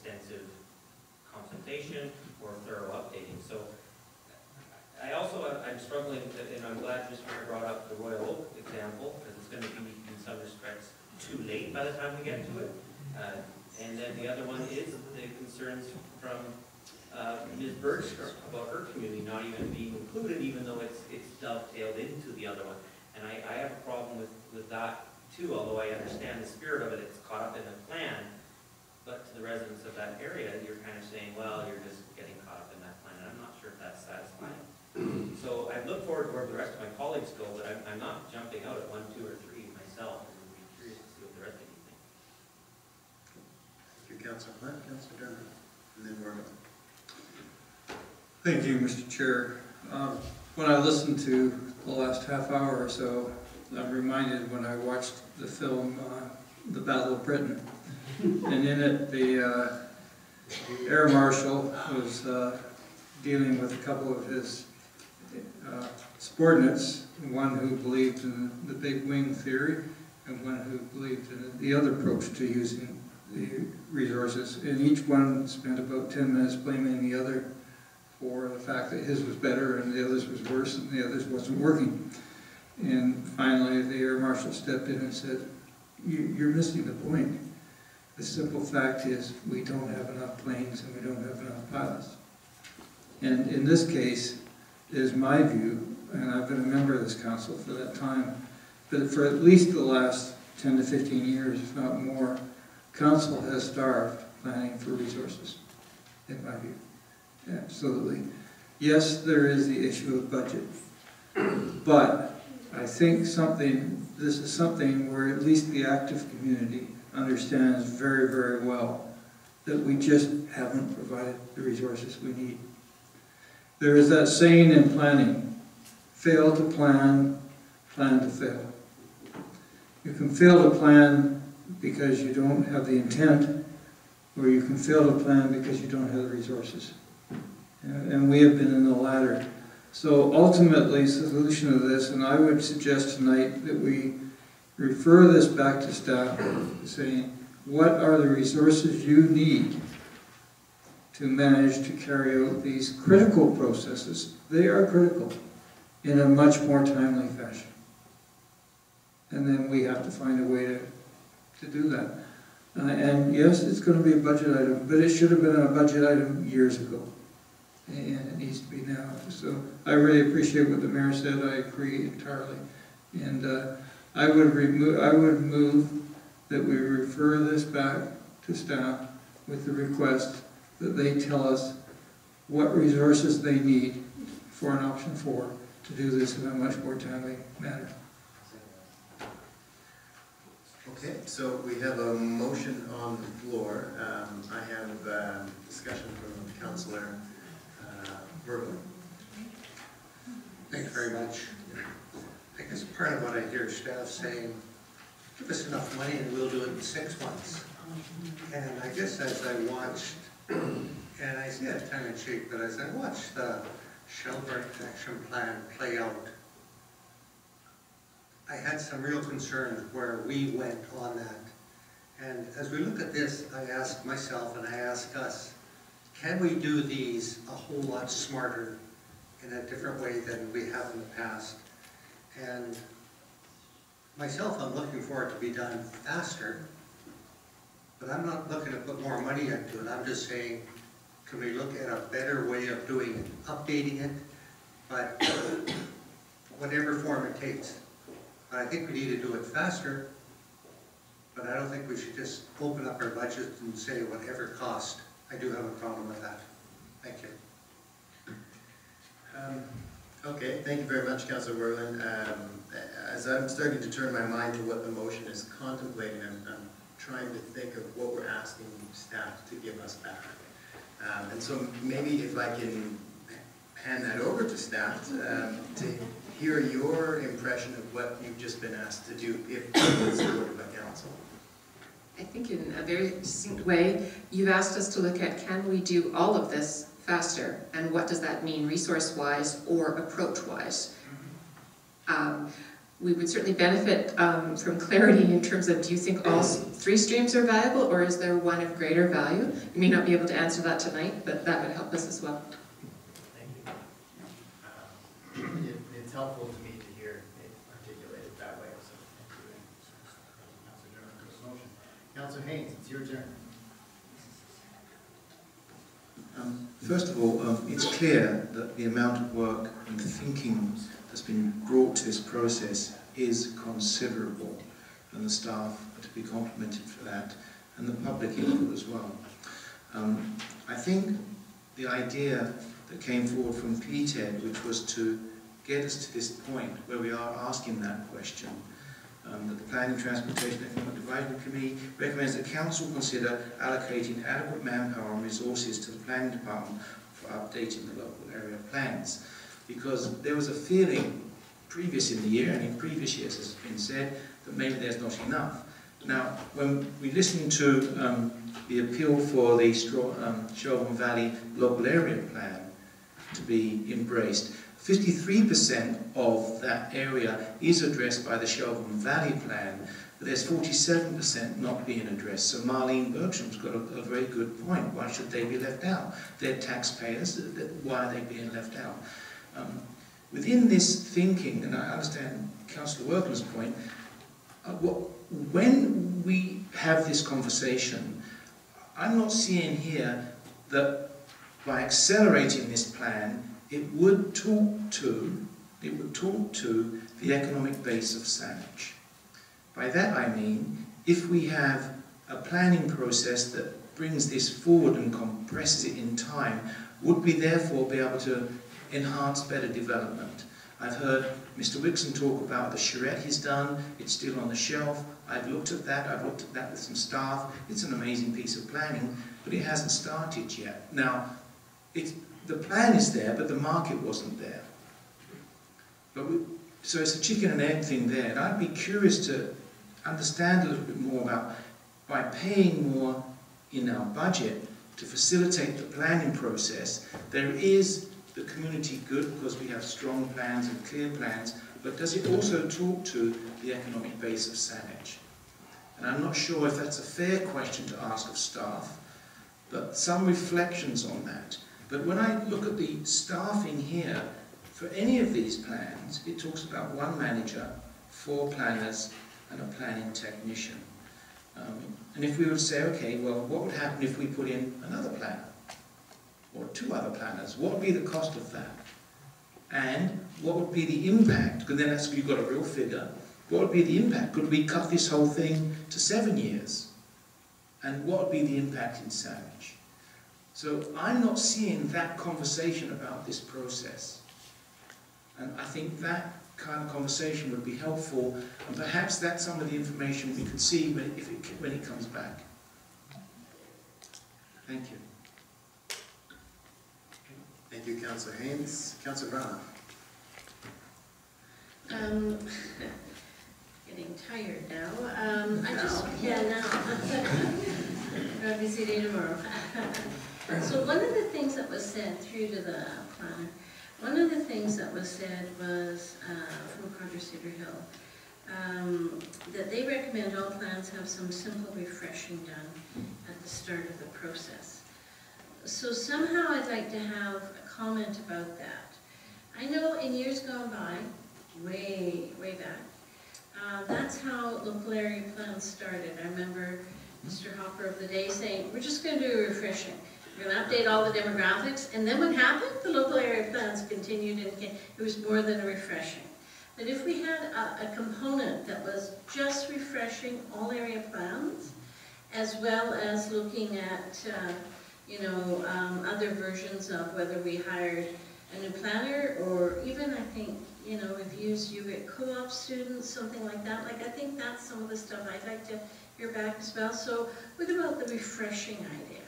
extensive consultation or thorough updating. So I'm struggling, and I'm glad Mr. Mayor brought up the Royal Oak example, because it's going to be, in some respects, too late by the time we get to it. And then the other one is the concerns from Ms. Bergstrom about her community not even being included, even though it's dovetailed into the other one. And I have a problem with that too, although I understand the spirit of it, it's caught up in the plan. But to the residents of that area, you're kind of saying, well, you're just getting caught up in that plan, and I'm not sure if that's satisfying. So I look forward to where the rest of my colleagues go, but I'm not jumping out at 1, 2, or 3 myself, and I'd be curious to see what the rest of you think. Thank you, Councilor Hunt, Councilor Dermott, and then we're going. Thank you, Mr. Chair. When I listened to the last half hour or so, I'm reminded when I watched the film The Battle of Britain. And in it, the Air Marshal was dealing with a couple of his subordinates, one who believed in the big wing theory and one who believed in the other approach to using the resources. And each one spent about 10 minutes blaming the other for the fact that his was better and the others was worse and the others wasn't working. And finally the Air Marshal stepped in and said, you're missing the point. The simple fact is we don't have enough planes and we don't have enough pilots. And in this case, it is my view, and I've been a member of this council for that time, but for at least the last 10 to 15 years, if not more, council has starved planning for resources, in my view. Absolutely. Yes, there is the issue of budget, but I think this is something where at least the active community understands very, very well that we just haven't provided the resources we need. There is that saying in planning, fail to plan, plan to fail. You can fail to plan because you don't have the intent, or you can fail to plan because you don't have the resources. And we have been in the latter. So ultimately, the solution of this, and I would suggest tonight that we refer this back to staff, saying, what are the resources you need to manage to carry out these critical processes? They are critical in a much more timely fashion. And then we have to find a way to do that. And yes, it's going to be a budget item, but it should have been a budget item years ago. And it needs to be now. So I really appreciate what the mayor said. I agree entirely. And I would move that we refer this back to staff with the request that they tell us what resources they need for an option 4 to do this in a much more timely manner. Okay, so we have a motion on the floor. I have discussion from Councillor Berglund. Thanks very much. I guess part of what I hear staff saying, give us enough money and we'll do it in 6 months. And I guess as I watched, and I say it tongue in cheek, but as I watched the Shelburne Action Plan play out, I had some real concern where we went on that. And as we look at this, I ask myself and I ask us, can we do these a whole lot smarter in a different way than we have in the past? And myself, I'm looking for it to be done faster, but I'm not looking to put more money into it. I'm just saying, can we look at a better way of doing it, updating it, but whatever form it takes. But I think we need to do it faster, but I don't think we should just open up our budget and say whatever cost. I do have a problem with that. Thank you. Okay, thank you very much, Councillor Berglund. As I'm starting to turn my mind to what the motion is contemplating, I'm trying to think of what we're asking staff to give us back. And so maybe if I can hand that over to staff to hear your impression of what you've just been asked to do, if it's supported by council. I think in a very succinct way, you've asked us to look at, can we do all of this faster? And what does that mean resource-wise or approach-wise? we would certainly benefit from clarity in terms of, do you think all 3 streams are valuable, or is there one of greater value? You may not be able to answer that tonight, but that would help us as well. Thank you. It's helpful to me to hear it articulated that way, so thank you. Councilor Durham for the motion. Councilor Haynes, it's your turn. First of all, it's clear that the amount of work and thinking that's been brought to this process is considerable, and the staff are to be complimented for that, and the public input as well. I think the idea that came forward from PTED, which was to get us to this point where we are asking that question, that the Planning, Transportation and Economic Development Committee recommends that Council consider allocating adequate manpower and resources to the Planning Department for updating the local area plans. Because there was a feeling previous in the year and in previous years, as has been said, that maybe there's not enough. Now, when we listen to the appeal for the Shelburne Valley local area plan to be embraced, 53% of that area is addressed by the Shelburne Valley plan, but there's 47% not being addressed. So Marlene Bergstrom's got a very good point. Why should they be left out? They're taxpayers. Why are they being left out? Within this thinking, and I understand Councillor Workman's point, when we have this conversation, I'm not seeing here that by accelerating this plan, it would talk to the economic base of Saanich. By that I mean, if we have a planning process that brings this forward and compresses it in time, would we therefore be able to enhance better development? I've heard Mr. Wixon talk about the charrette he's done. It's still on the shelf. I've looked at that with some staff. It's an amazing piece of planning, but it hasn't started yet. Now, the plan is there, but the market wasn't there. So it's a chicken and egg thing there, and I'd be curious to understand a little bit more about, by paying more in our budget to facilitate the planning process, there is the community good because we have strong plans and clear plans, but does it also talk to the economic base of Saanich? And I'm not sure if that's a fair question to ask of staff, but some reflections on that. But when I look at the staffing here, for any of these plans, it talks about 1 manager, 4 planners, and a planning technician. And if we would say, okay, well, what would happen if we put in another planner? Or 2 other planners? What would be the cost of that? And what would be the impact? Because then you've got a real figure. What would be the impact? Could we cut this whole thing to 7 years? And what would be the impact in Saanich? So I'm not seeing that conversation about this process. And I think that kind of conversation would be helpful, and perhaps that's some of the information we could see when it comes back. Thank you. Thank you, Councillor Haynes. Councillor Brown. Getting tired now. I'll be sitting tomorrow. So one of the things that was said through to the planner, one of the things that was said was from Carter Cedar Hill, that they recommend all plans have some simple refreshing done at the start of the process. So somehow I'd like to have a comment about that. I know in years gone by, way back, that's how local area plans started. I remember Mr. Hopper of the day saying, we're just going to do a refreshing. We're going to update all the demographics. And then what happened? The local area plans continued, and it was more than a refreshing. But if we had a component that was just refreshing all area plans, as well as looking at other versions of whether we hired a new planner, or even, I think, we've used UVic co-op students, something like that. Like, I think that's some of the stuff I'd like to hear back as well. So what about the refreshing idea?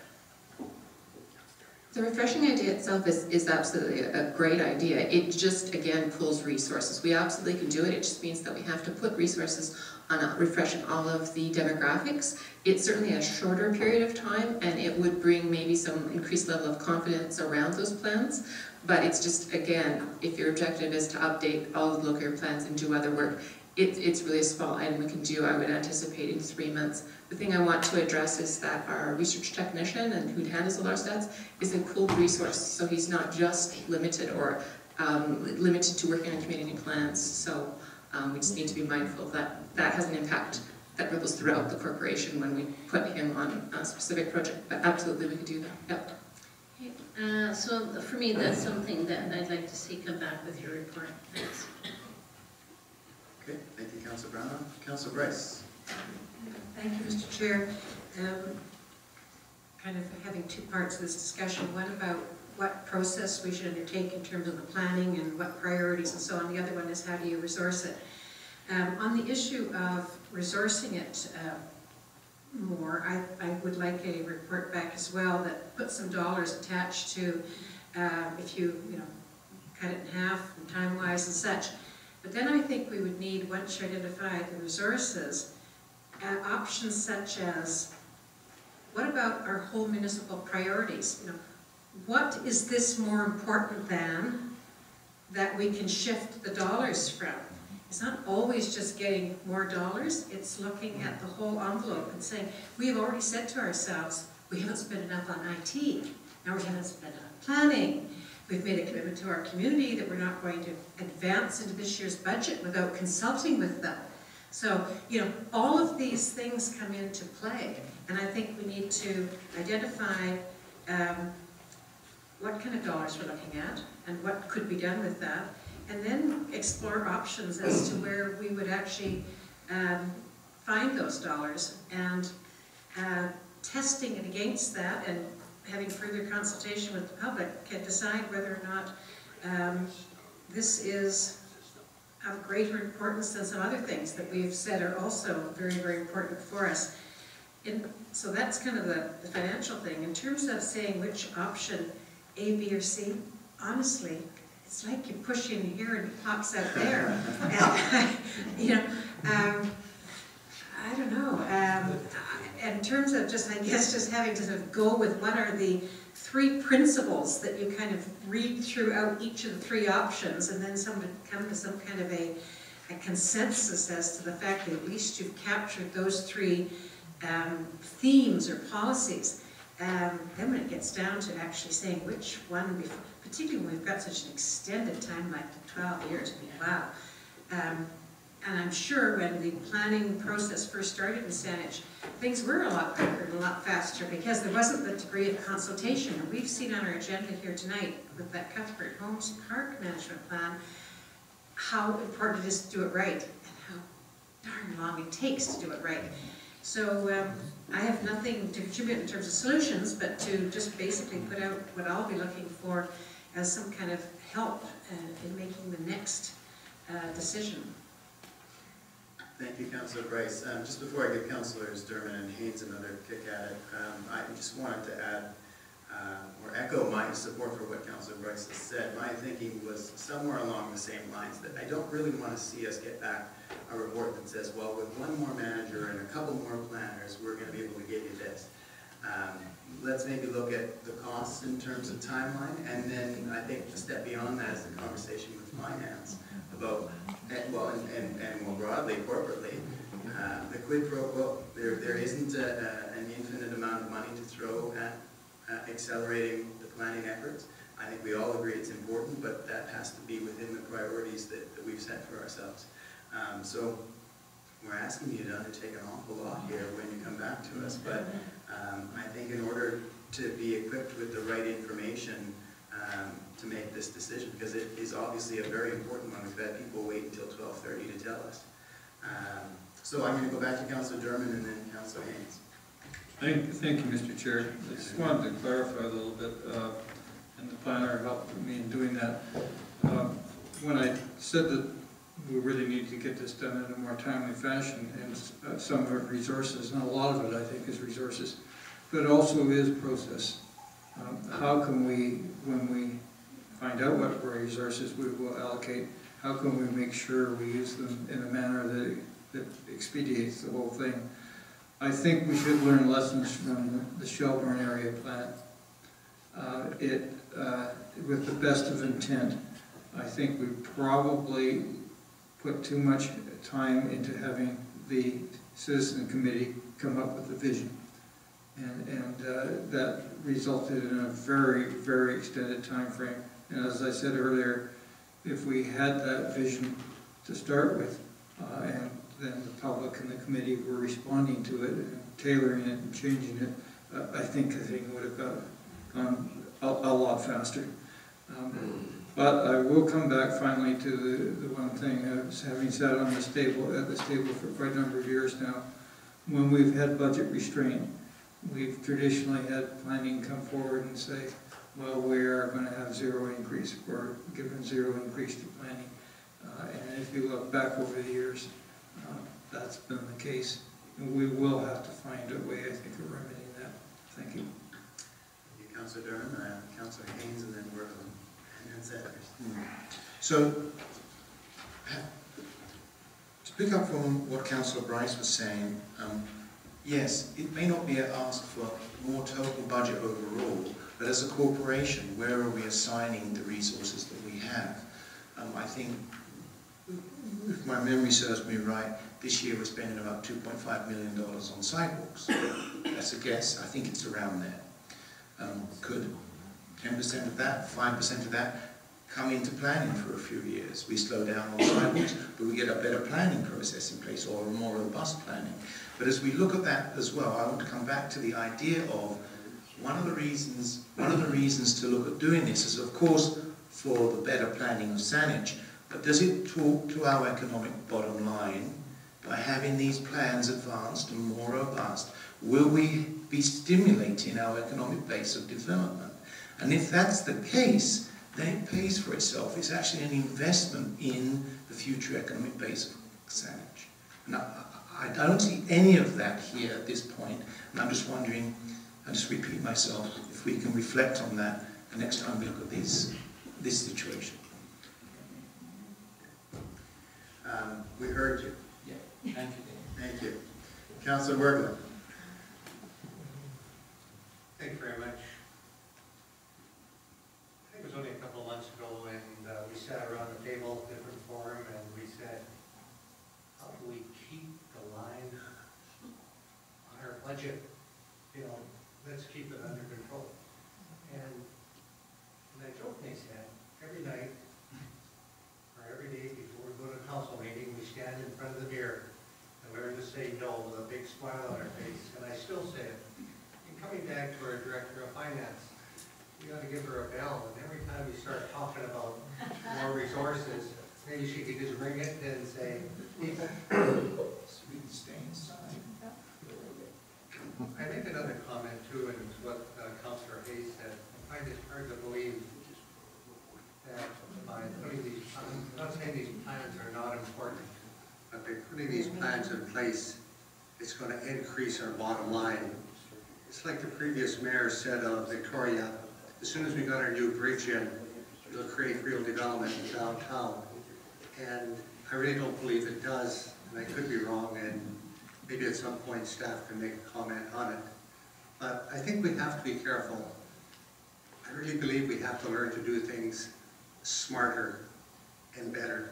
The refreshing idea itself is absolutely a great idea. It just, again, pulls resources. We absolutely can do it. It just means that we have to put resources on refreshing all of the demographics. It's certainly a shorter period of time, and it would bring maybe some increased level of confidence around those plans. But it's just, again, if your objective is to update all of the local area plans and do other work, it's really a small item we can do, I would anticipate in 3 months. The thing I want to address is that our research technician and who handles all our stats is a pooled resource, so he's not just limited or limited to working on community plans. So we just need to be mindful that that has an impact that ripples throughout the corporation when we put him on a specific project. But absolutely, we could do that. Yep. So for me, that's something that I'd like to see come back with your report. Thanks. Okay, thank you, Councillor Brown. Councillor Bryce. Thank you, Mr. Chair. Kind of having two parts of this discussion. One about what process we should undertake in terms of the planning and what priorities and so on. The other one is how do you resource it. On the issue of resourcing it more, I would like a report back as well that puts some dollars attached to if you cut it in half time-wise and such. But then I think we would need, once you identify the resources, options such as, what about our whole municipal priorities? What is this more important than that we can shift the dollars from? It's not always just getting more dollars, it's looking at the whole envelope and saying, we have already said to ourselves, we haven't spent enough on IT, now we haven't spent on planning. We've made a commitment to our community that we're not going to advance into this year's budget without consulting with them. So, all of these things come into play, and I think we need to identify what kind of dollars we're looking at and what could be done with that, and then explore options as to where we would actually find those dollars, and testing it against that and having further consultation with the public can decide whether or not this is of greater importance than some other things that we've said are also very, very important for us. So that's kind of the financial thing. In terms of saying which option, A, B, or C, honestly, it's like you push in here and it pops out there. I don't know. In terms of just having to sort of go with what are the 3 principles that you kind of read throughout each of the 3 options, and then come to some kind of a consensus as to the fact that at least you've captured those 3 themes or policies. Then when it gets down to actually saying which one, particularly when we've got such an extended time like 12 years, wow. And I'm sure when the planning process first started in Saanich, things were a lot quicker and a lot faster because there wasn't the degree of consultation. And we've seen on our agenda here tonight with that Cuthbert Homes Park Management Plan how important it is to do it right and how darn long it takes to do it right. So I have nothing to contribute in terms of solutions, but to just basically put out what I'll be looking for as some kind of help in making the next decision. Thank you, Councillor Bryce. Just before I give Councillors Dermott and Haynes another kick at it, I just wanted to add or echo my support for what Councillor Bryce has said. My thinking was somewhere along the same lines, that I don't really want to see us get back a report that says, well, with one more manager and a couple more planners, we're going to be able to give you this. Let's maybe look at the costs in terms of timeline, and then I think the step beyond that is the conversation with finance about, and more broadly, corporately, the quid pro quo. There isn't an infinite amount of money to throw at accelerating the planning efforts. I think we all agree it's important, but that has to be within the priorities that we've set for ourselves. So we're asking you to undertake an awful lot here when you come back to us, but I think in order to be equipped with the right information to make this decision, because it is obviously a very important one. We've had people wait until 12:30 to tell us. So I'm going to go back to Councillor Dermott and then Councillor Haynes. Thank you, Mr. Chair. I just wanted to clarify a little bit, and the planner helped me in doing that. When I said that we really need to get this done in a more timely fashion, and some of it resources, and a lot of it I think is resources, but it also is process. How can we, when we find out what resources we will allocate, how can we make sure we use them in a manner that expedites the whole thing? I think we should learn lessons from the Shelburne area plan. With the best of intent, I think we probably put too much time into having the citizen committee come up with a vision. And that resulted in a very, very extended time frame. And as I said earlier, if we had that vision to start with, and then the public and the committee were responding to it and tailoring it and changing it, I think the thing would have gone a lot faster. But I will come back finally to the one thing, having sat on this table, at this table for quite a number of years now, when we've had budget restraint, we've traditionally had planning come forward and say, well, we are going to have zero increase, or given zero increase to planning. And if you look back over the years, that's been the case. And we will have to find a way, I think, of remedying that. Thank you. Thank you, Councillor Durham, Councillor Haynes, and then Workland, and then Sanders. So, to pick up from what Councillor Bryce was saying, yes, it may not be an ask for more total budget overall, but as a corporation, where are we assigning the resources that we have? I think, if my memory serves me right, this year we're spending about $2.5 million on sidewalks. That's a guess. I think it's around there. Could 10% of that, 5% of that come into planning for a few years? We slow down on sidewalks, but we get a better planning process in place, or a more robust planning. But as we look at that as well, I want to come back to the idea of one of the reasons to look at doing this is, of course, for the better planning of Saanich, but does it talk to our economic bottom line by having these plans advanced and more robust? Will we be stimulating our economic base of development? And if that's the case, then it pays for itself. It's actually an investment in the future economic base of Saanich. And I don't see any of that here at this point, and I'm just wondering, I'll just repeat myself, if we can reflect on that the next time we look at this situation. We heard you. Yeah, thank you, Dave. Thank you. Councillor Workland. Thank you very much. I think it was only a couple of months ago when we sat around the table, different forum, and we said, how do we keep the line on our budget? You know, let's keep it under control. And I jokingly said, every night or every day before we go to a council meeting, we stand in front of the mirror and learn to say no with a big smile on our face. And I still say it. And coming back to our director of finance, we ought to give her a bell, and every time we start talking about more resources, maybe she could just ring it and say, people, Sweet stains. I make another comment too, and it's what Councillor Hayes said. I find it hard to believe that by putting these plans, I'm not saying these plans are not important, but by putting these plans in place, it's going to increase our bottom line. It's like the previous mayor said of Victoria, as soon as we got our new bridge in, it'll create real development in downtown. And I really don't believe it does, and I could be wrong, and maybe at some point staff can make a comment on it. But I think we have to be careful. I really believe we have to learn to do things smarter and better,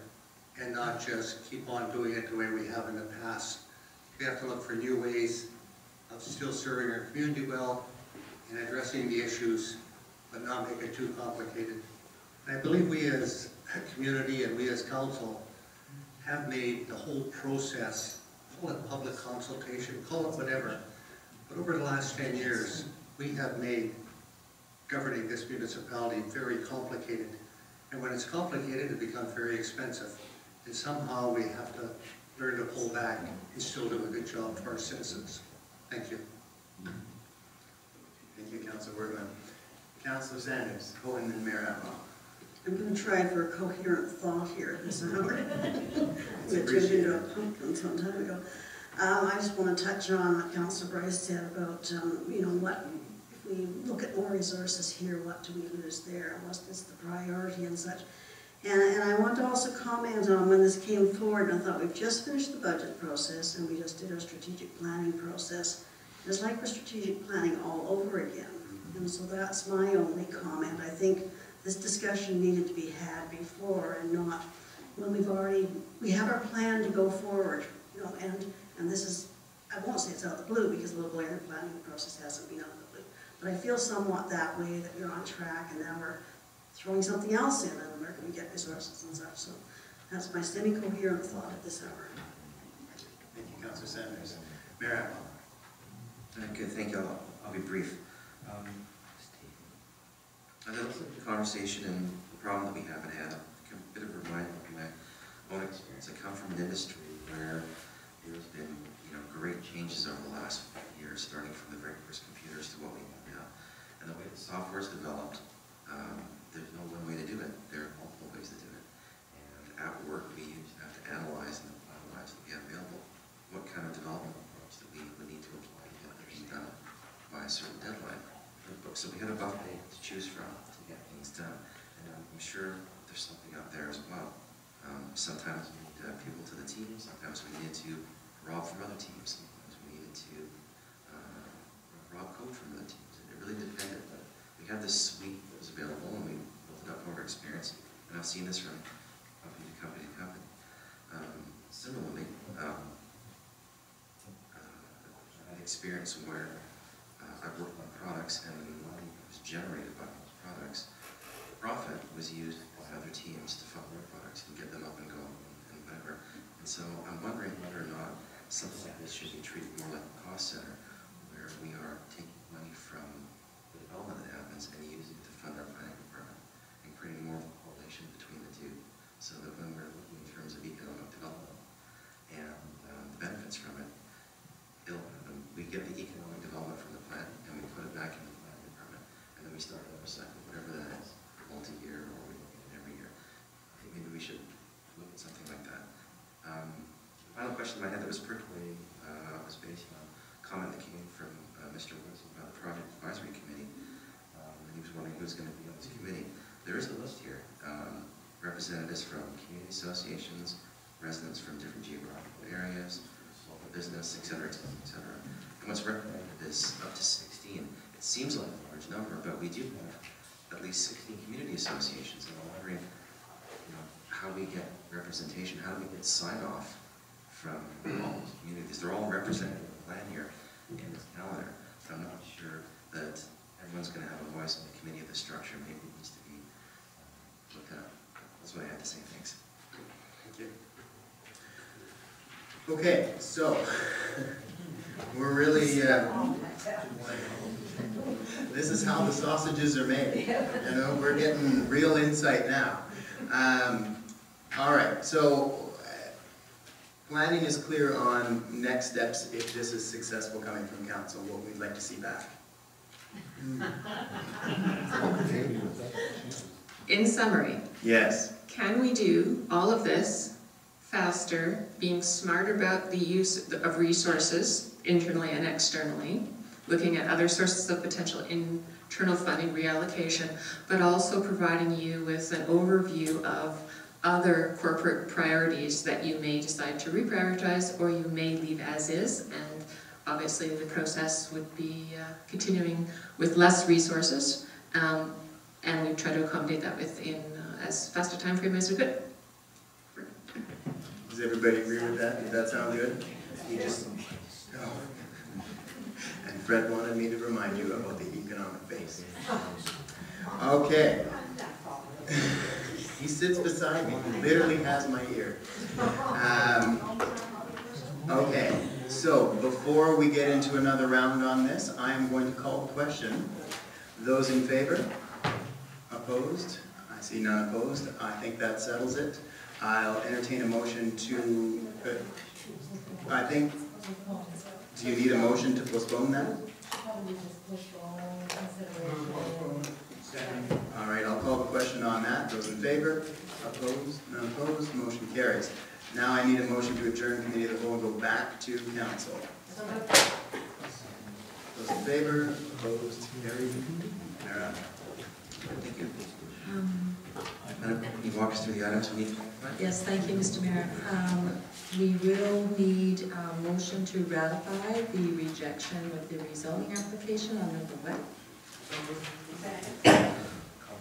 and not just keep on doing it the way we have in the past. We have to look for new ways of still serving our community well and addressing the issues, but not make it too complicated. And I believe we as a community and we as council have made the whole process, call it public consultation, call it whatever, but over the last 10 years, we have made governing this municipality very complicated. And when it's complicated, it becomes very expensive. And somehow we have to learn to pull back and still do a good job for our citizens. Thank you. Thank you, Councillor Workland. Councillor Sanders, and then Mayor Outlaw. I'm going to try for a coherent thought here this hour. It's Which was into a pumpkin some time ago. I just want to touch on what Councillor Bryce said about, what, if we look at more resources here, what do we lose there? What's the priority and such? And I want to also comment on when this came forward, and I thought we've just finished the budget process and we just did our strategic planning process. It's like we're strategic planning all over again. And so that's my only comment. I think this discussion needed to be had before and not when we have our plan to go forward, you know, and this is, I won't say it's out of the blue because the local area planning process hasn't been out of the blue, but I feel somewhat that way, that we're on track and now we're throwing something else in and where can we get resources and such. So that's my semi-coherent thought at this hour. Thank you, Councillor Sanders. Mayor Atwell. Good, thank you. I'll be brief. As I listen to the conversation and the problem that we haven't had, a bit of a reminder of my own experience. I come from an industry where there's been, great changes over the last few years, starting from the very first computers to what we have now. And the way the software is developed, there's no one way to do it. There are multiple ways to do it. And at work, we have to analyze and analyze what we have available. What kind of development approach that we would need to apply to get things done by a certain deadline. So we had a buffet to choose from to get things done. And I'm sure there's something out there as well. Sometimes we need to add people to the team. Sometimes we needed to rob from other teams. Sometimes we needed to rob code from other teams. And it really depended. But we had this suite that was available, and we built it up over experience. And I've seen this from company to company to company. Similarly, I had experience where I've worked on products and the money that was generated by those products, the profit was used by other teams to fund their products and get them up and going and whatever. And so I'm wondering whether or not something like this should be treated more like a cost center, where we are taking money from the development that happens and using it to fund our planning department and creating more of a correlation between the two, so that when we're looking in terms of economic development and the benefits from it, we get the economic development from the plan and we put it back in the planning department, and then we start another cycle, whatever that is, multi-year, or we look at it every year. I think maybe we should look at something like that. The final question I had that was percolating was based on a comment that came from Mr. Wilson about the Project Advisory Committee, and he was wondering who's going to be on this committee. There is a list here, representatives from community associations, residents from different geographical areas, local business, et cetera, et cetera, et cetera. And what's recommended is up to 16. It seems like a large number, but we do have at least 16 community associations, and I'm wondering, how we get representation, how do we get sign-off from all those communities? They're all represented in the plan here in this calendar, but I'm not sure that everyone's going to have a voice in the committee of the structure. Maybe it needs to be looked at. That's what I had to say. Thanks. Thank you. Okay, so we're really, this is how the sausages are made. We're getting real insight now. All right, so planning is clear on next steps if this is successful coming from council, what we'd like to see back. In summary, Yes. can we do all of this faster, being smarter about the use of resources, internally and externally, looking at other sources of potential internal funding reallocation, but also providing you with an overview of other corporate priorities that you may decide to reprioritize or you may leave as is, and obviously the process would be continuing with less resources, and we try to accommodate that within as fast a time frame as we could. Does everybody agree with that? Does that sound good? You just, oh. And Fred wanted me to remind you about the economic base. Okay. He sits beside me, he literally has my ear. Okay, so before we get into another round on this, I am going to call the question. Those in favor? Opposed? I see none opposed. I think that settles it. I'll entertain a motion to, do you need a motion to postpone that? All right, I'll call the question on that. Those in favor? Opposed? None opposed? Motion carries. Now I need a motion to adjourn committee of the whole and go back to council. Those in favor? Opposed? Carried. Mara. Thank you. Can you walk us through the items we need to? Yes, thank you, Mr. Mayor. We will need a motion to ratify the rejection of the rezoning application on the web.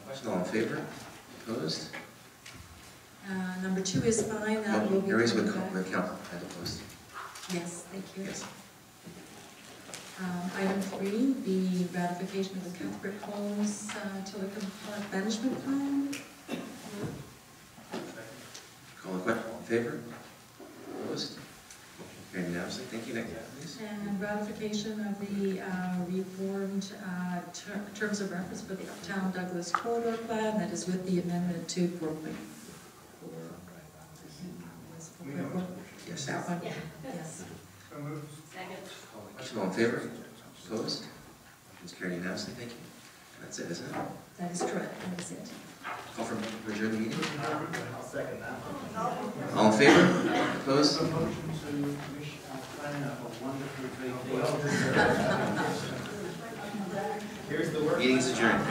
Question, all in favor? Opposed? Number 2 is fine, that will be Areas coming with back. council had opposed. Yes, thank you. Yes. Item 3, the ratification of the Cuthbert Homes Tillicum Park Management Plan. Call the question, in favor? Opposed? Carried unanimously. Thank you. Next, please. And ratification of the reformed terms of reference for the Uptown Douglas Corridor Plan, that is with the amendment to 4.4. Yes. That one? Yes. Question, all in favor? Opposed? Motion's carried unanimously. Thank you. That's it, isn't it? That is correct, that is it. Call for adjourn the meeting. I'll second that. All in favor? Opposed? Here's the work. Meeting is adjourned.